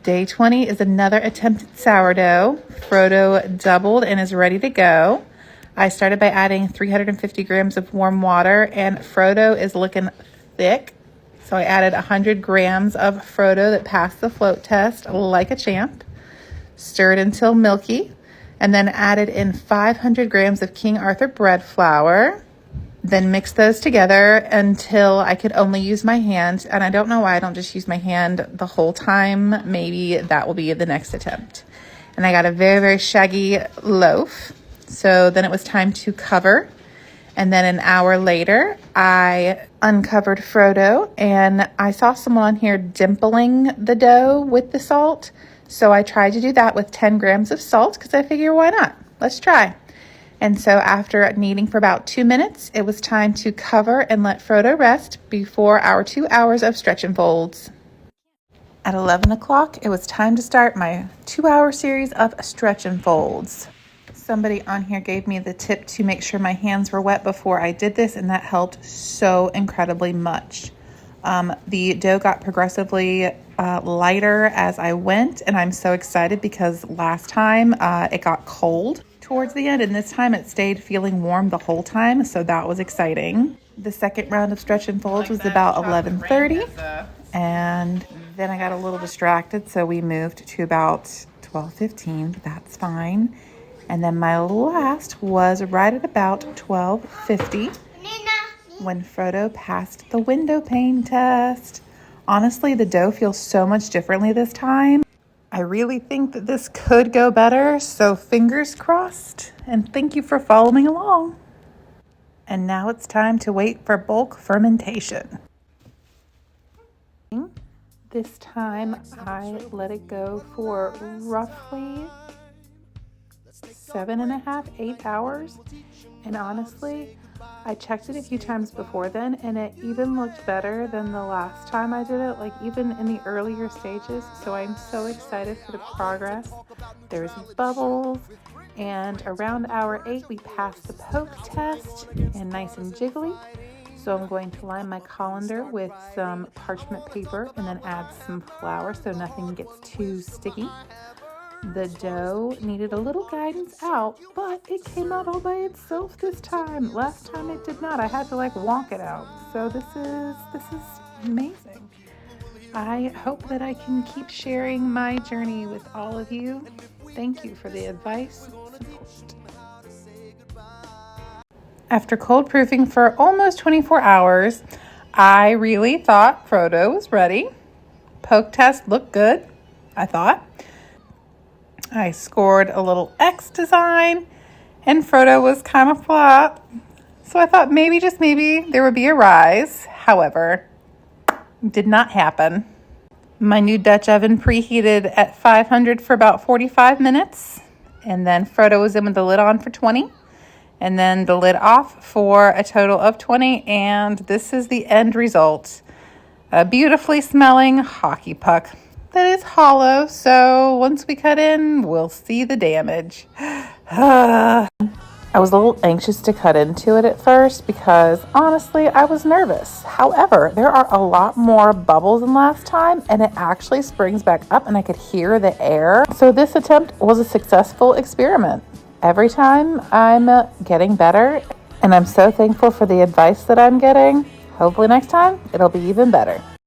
Day 20 is another attempt at sourdough. Frodough doubled and is ready to go. I started by adding 350 grams of warm water, and Frodough is looking thick. So I added 100 grams of Frodough that passed the float test like a champ. Stirred until milky, and then added in 500 grams of King Arthur bread flour. Then mix those together until I could only use my hand. And I don't know why I don't just use my hand the whole time. Maybe that will be the next attempt. And I got a very, very shaggy loaf. So then it was time to cover. And then an hour later, I uncovered Frodough, and I saw someone on here dimpling the dough with the salt. So I tried to do that with 10 grams of salt because I figure, why not? Let's try. And so after kneading for about 2 minutes, it was time to cover and let Frodough rest before our 2 hours of stretch and folds. At 11 o'clock, it was time to start my 2-hour series of stretch and folds. Somebody on here gave me the tip to make sure my hands were wet before I did this, and that helped so incredibly much. The dough got progressively lighter as I went, and I'm so excited because last time it got cold towards the end, and this time it stayed feeling warm the whole time, so that was exciting. The second round of stretch and folds was about 11:30, and then I got a little distracted, so we moved to about 12:15, but that's fine. And then my last was right at about 12:50 when Frodough passed the window pane test. Honestly, the dough feels so much differently this time. I really think that this could go better, so fingers crossed, and thank you for following along. And now it's time to wait for bulk fermentation. This time I let it go for roughly 7.5, 8 hours, and honestly, I checked it a few times before then, and it even looked better than the last time I did it, like even in the earlier stages. So I'm so excited for the progress. There's bubbles, and around hour 8 we passed the poke test and nice and jiggly. So I'm going to line my colander with some parchment paper and then add some flour so nothing gets too sticky. The dough needed a little guidance out, but it came out all by itself this time. Last time it did not. I had to like wonk it out. So this is amazing. I hope that I can keep sharing my journey with all of you. Thank you for the advice and support. After cold proofing for almost 24 hours, I really thought Frodough was ready. Poke test looked good, I thought. I scored a little X design, and Frodough was kind of flat. So I thought maybe, just maybe, there would be a rise. However, did not happen. My new Dutch oven preheated at 500 for about 45 minutes. And then Frodough was in with the lid on for 20. And then the lid off for a total of 20. And this is the end result. A beautifully smelling hockey puck that is hollow, so once we cut in, we'll see the damage. I was a little anxious to cut into it at first because honestly, I was nervous. However, there are a lot more bubbles than last time, and it actually springs back up and I could hear the air. So this attempt was a successful experiment. Every time I'm getting better, and I'm so thankful for the advice that I'm getting. Hopefully next time, it'll be even better.